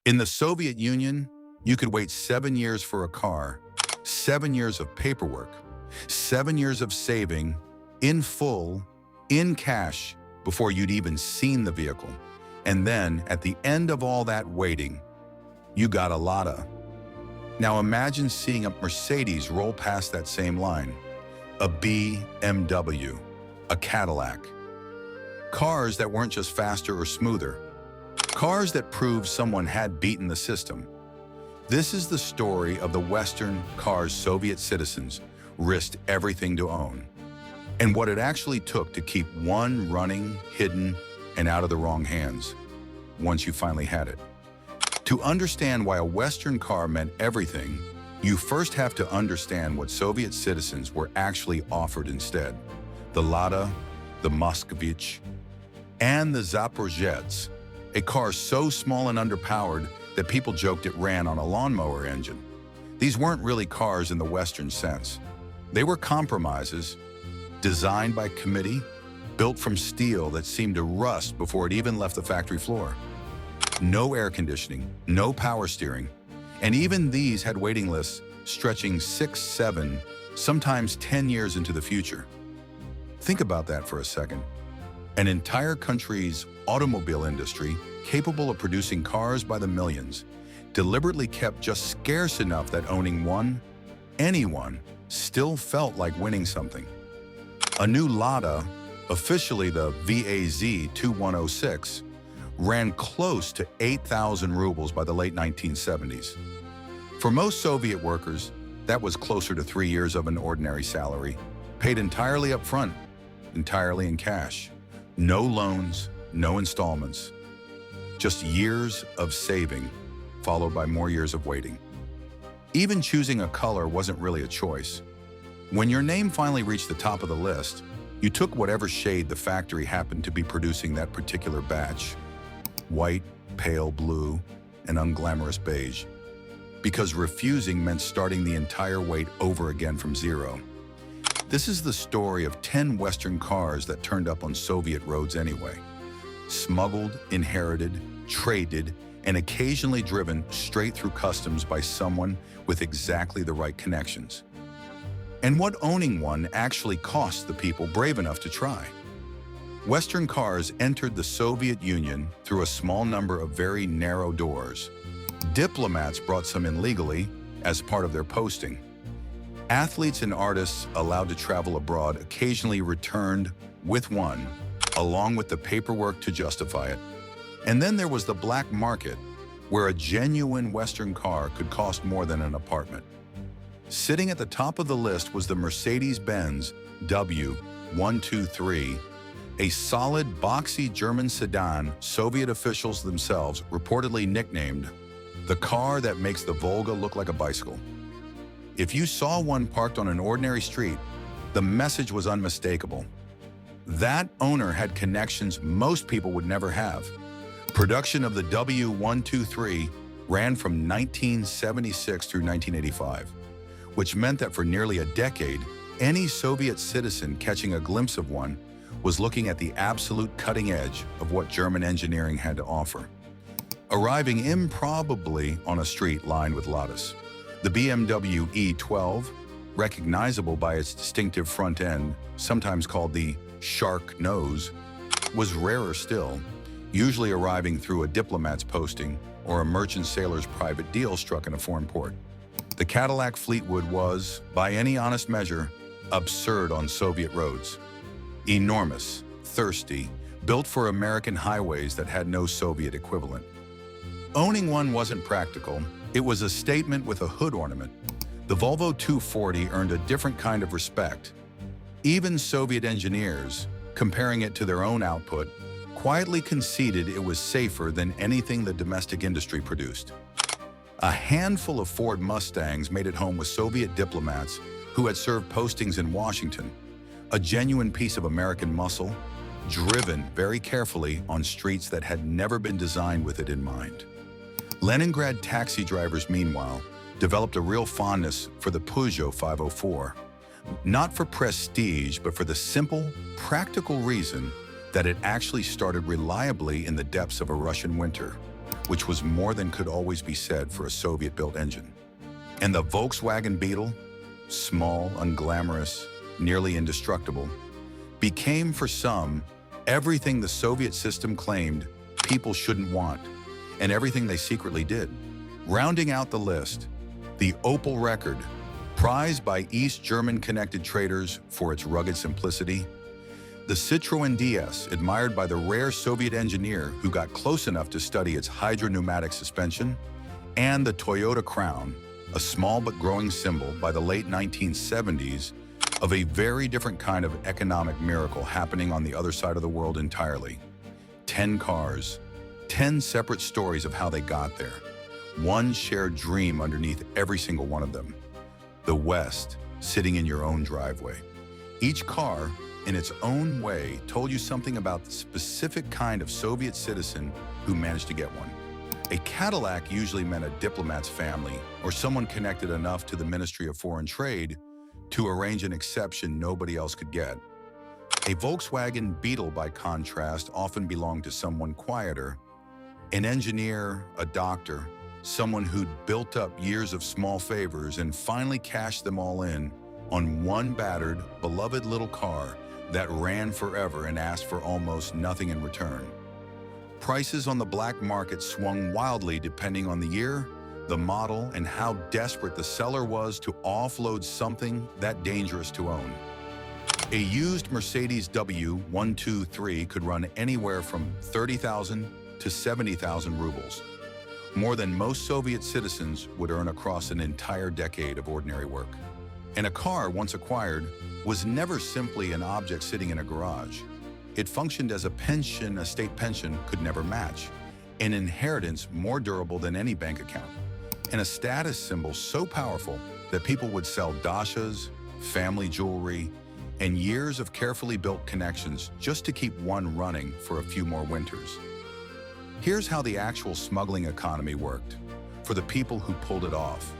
In the Soviet Union, you could wait 7 years for a car, 7 years of paperwork, 7 years of saving, in full, in cash, before you'd even seen the vehicle. And then, at the end of all that waiting, you got a Lada. Now imagine seeing a Mercedes roll past that same line, a BMW, a Cadillac. Cars that weren't just faster or smoother. Cars that proved someone had beaten the system. This is the story of the Western cars Soviet citizens risked everything to own, and what it actually took to keep one running, hidden, and out of the wrong hands, once you finally had it. To understand why a Western car meant everything, you first have to understand what Soviet citizens were actually offered instead. The Lada, the Moskvich, and the Zaporozhets, a car so small and underpowered that people joked it ran on a lawnmower engine. These weren't really cars in the Western sense. They were compromises, designed by committee, built from steel that seemed to rust before it even left the factory floor. No air conditioning, no power steering, and even these had waiting lists stretching 6, 7, sometimes 10 years into the future. Think about that for a second. An entire country's automobile industry, capable of producing cars by the millions, deliberately kept just scarce enough that owning one, anyone, still felt like winning something. A new Lada, officially the VAZ 2106, ran close to 8,000 rubles by the late 1970s. For most Soviet workers, that was closer to 3 years of an ordinary salary, paid entirely up front, entirely in cash. No loans, no installments. Just years of saving, followed by more years of waiting. Even choosing a color wasn't really a choice. When your name finally reached the top of the list, you took whatever shade the factory happened to be producing that particular batch. White, pale blue, and unglamorous beige. Because refusing meant starting the entire wait over again from zero. This is the story of 10 Western cars that turned up on Soviet roads anyway. Smuggled, inherited, traded, and occasionally driven straight through customs by someone with exactly the right connections. And what owning one actually cost the people brave enough to try. Western cars entered the Soviet Union through a small number of very narrow doors. Diplomats brought some in legally as part of their posting. Athletes and artists allowed to travel abroad occasionally returned with one, along with the paperwork to justify it. And then there was the black market, where a genuine Western car could cost more than an apartment. Sitting at the top of the list was the Mercedes-Benz W123, a solid, boxy German sedan Soviet officials themselves reportedly nicknamed the car that makes the Volga look like a bicycle. If you saw one parked on an ordinary street, the message was unmistakable. That owner had connections most people would never have. Production of the W123 ran from 1976 through 1985, which meant that for nearly a decade, any Soviet citizen catching a glimpse of one was looking at the absolute cutting edge of what German engineering had to offer. Arriving improbably on a street lined with Ladas, the BMW E12, recognizable by its distinctive front end, sometimes called the shark nose, was rarer still, usually arriving through a diplomat's posting or a merchant sailor's private deal struck in a foreign port. The Cadillac Fleetwood was, by any honest measure, absurd on Soviet roads. Enormous, thirsty, built for American highways that had no Soviet equivalent. Owning one wasn't practical. It was a statement with a hood ornament. The Volvo 240 earned a different kind of respect. Even Soviet engineers, comparing it to their own output, quietly conceded it was safer than anything the domestic industry produced. A handful of Ford Mustangs made it home with Soviet diplomats who had served postings in Washington, a genuine piece of American muscle, driven very carefully on streets that had never been designed with it in mind. Leningrad taxi drivers, meanwhile, developed a real fondness for the Peugeot 504, not for prestige, but for the simple, practical reason that it actually started reliably in the depths of a Russian winter, which was more than could always be said for a Soviet-built engine. And the Volkswagen Beetle, small, unglamorous, nearly indestructible, became for some everything the Soviet system claimed people shouldn't want, and everything they secretly did. Rounding out the list, the Opel Rekord, prized by East German connected traders for its rugged simplicity, the Citroën DS, admired by the rare Soviet engineer who got close enough to study its hydropneumatic suspension, and the Toyota Crown, a small but growing symbol by the late 1970s of a very different kind of economic miracle happening on the other side of the world entirely. 10 cars, 10 separate stories of how they got there. One shared dream underneath every single one of them. The West, sitting in your own driveway. Each car, in its own way, told you something about the specific kind of Soviet citizen who managed to get one. A Cadillac usually meant a diplomat's family or someone connected enough to the Ministry of Foreign Trade to arrange an exception nobody else could get. A Volkswagen Beetle, by contrast, often belonged to someone quieter. An engineer, a doctor, someone who'd built up years of small favors and finally cashed them all in on one battered, beloved little car that ran forever and asked for almost nothing in return. Prices on the black market swung wildly depending on the year, the model, and how desperate the seller was to offload something that dangerous to own. A used Mercedes W123 could run anywhere from 30,000 to 70,000 rubles, more than most Soviet citizens would earn across an entire decade of ordinary work. And a car, once acquired, was never simply an object sitting in a garage. It functioned as a pension a state pension could never match, an inheritance more durable than any bank account, and a status symbol so powerful that people would sell dashas, family jewelry, and years of carefully built connections just to keep one running for a few more winters. Here's how the actual smuggling economy worked, for the people who pulled it off.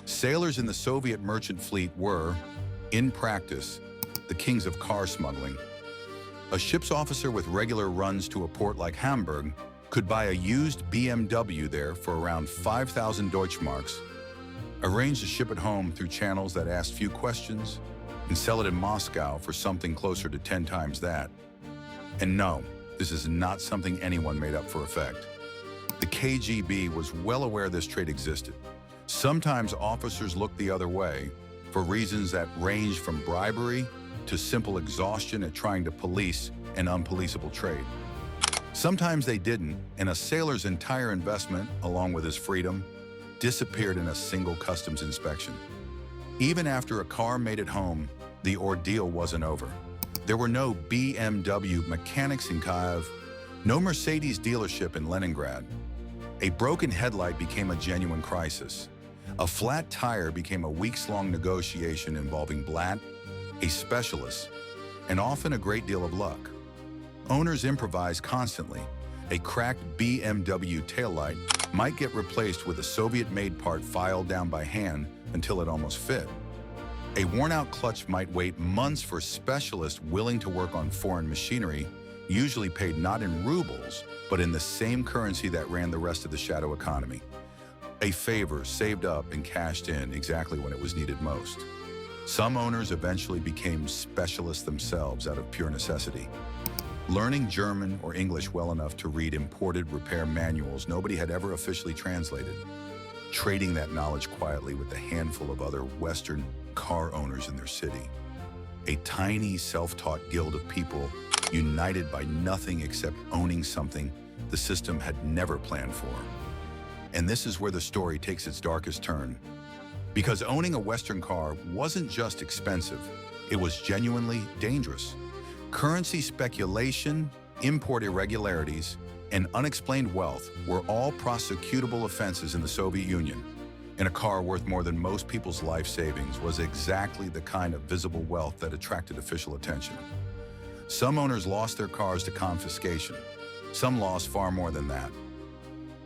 Sailors in the Soviet merchant fleet were, in practice, the kings of car smuggling. A ship's officer with regular runs to a port like Hamburg could buy a used BMW there for around 5,000 Deutschmarks, arrange to ship it home through channels that asked few questions, and sell it in Moscow for something closer to 10 times that. And no, this is not something anyone made up for effect. The KGB was well aware this trade existed. Sometimes officers looked the other way for reasons that ranged from bribery to simple exhaustion at trying to police an unpoliceable trade. Sometimes they didn't, and a sailor's entire investment, along with his freedom, disappeared in a single customs inspection. Even after a car made it home, the ordeal wasn't over. There were no BMW mechanics in Kiev, no Mercedes dealership in Leningrad. A broken headlight became a genuine crisis. A flat tire became a weeks-long negotiation involving Blatt, a specialist, and often a great deal of luck. Owners improvised constantly. A cracked BMW taillight might get replaced with a Soviet-made part filed down by hand until it almost fit. A worn-out clutch might wait months for specialists willing to work on foreign machinery, usually paid not in rubles, but in the same currency that ran the rest of the shadow economy. A favor saved up and cashed in exactly when it was needed most. Some owners eventually became specialists themselves out of pure necessity. Learning German or English well enough to read imported repair manuals nobody had ever officially translated. Trading that knowledge quietly with a handful of other Western car owners in their city. A tiny self-taught guild of people united by nothing except owning something the system had never planned for. And this is where the story takes its darkest turn. Because owning a Western car wasn't just expensive, it was genuinely dangerous. Currency speculation, import irregularities, and unexplained wealth were all prosecutable offenses in the Soviet Union. And a car worth more than most people's life savings was exactly the kind of visible wealth that attracted official attention. Some owners lost their cars to confiscation. Some lost far more than that.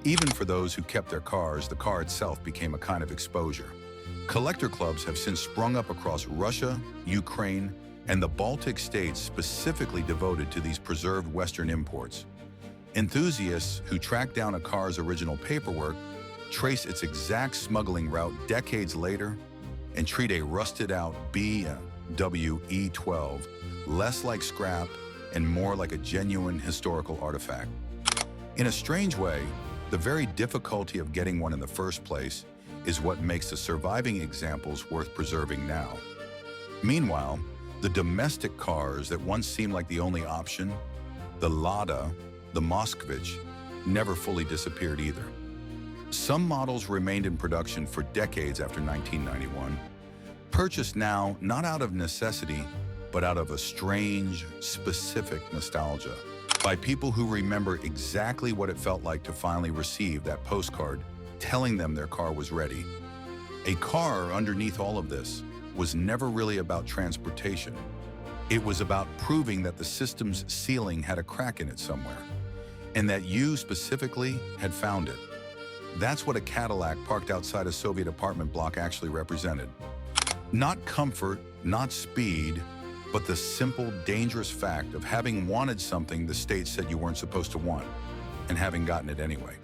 Even for those who kept their cars, the car itself became a kind of exposure. Collector clubs have since sprung up across Russia, Ukraine, and the Baltic states specifically devoted to these preserved Western imports. Enthusiasts who track down a car's original paperwork trace its exact smuggling route decades later and treat a rusted-out BMW E12 less like scrap and more like a genuine historical artifact. In a strange way, the very difficulty of getting one in the first place is what makes the surviving examples worth preserving now. Meanwhile, the domestic cars that once seemed like the only option, the Lada, the Moskvich, never fully disappeared either. Some models remained in production for decades after 1991, purchased now not out of necessity, but out of a strange, specific nostalgia, by people who remember exactly what it felt like to finally receive that postcard telling them their car was ready. A car underneath all of this was never really about transportation. It was about proving that the system's ceiling had a crack in it somewhere, and that you specifically had found it. That's what a Cadillac parked outside a Soviet apartment block actually represented. Not comfort, not speed, but the simple, dangerous fact of having wanted something the state said you weren't supposed to want, and having gotten it anyway.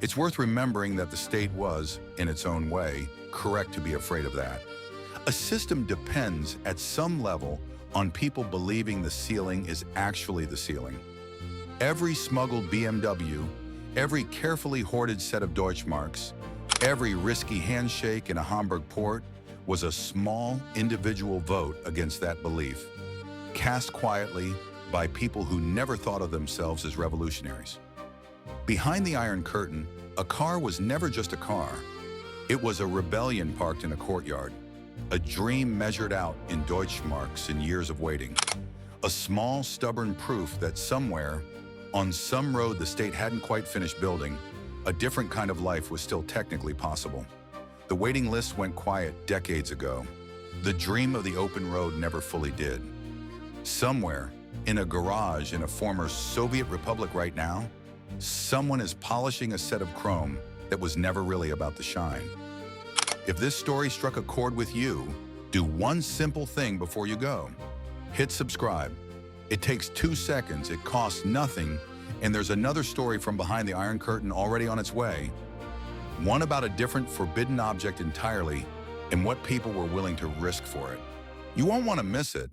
It's worth remembering that the state was, in its own way, correct to be afraid of that. A system depends, at some level, on people believing the ceiling is actually the ceiling. Every smuggled BMW, every carefully hoarded set of Deutschmarks, every risky handshake in a Hamburg port was a small individual vote against that belief, cast quietly by people who never thought of themselves as revolutionaries. Behind the Iron Curtain, a car was never just a car. It was a rebellion parked in a courtyard, a dream measured out in Deutschmarks and years of waiting, a small, stubborn proof that somewhere, on some road the state hadn't quite finished building, a different kind of life was still technically possible. The waiting list went quiet decades ago. The dream of the open road never fully did. Somewhere, in a garage in a former Soviet republic right now, someone is polishing a set of chrome that was never really about the shine. If this story struck a chord with you, do one simple thing before you go. Hit subscribe. It takes 2 seconds, it costs nothing, and there's another story from behind the Iron Curtain already on its way. One about a different, forbidden object entirely and what people were willing to risk for it. You won't want to miss it.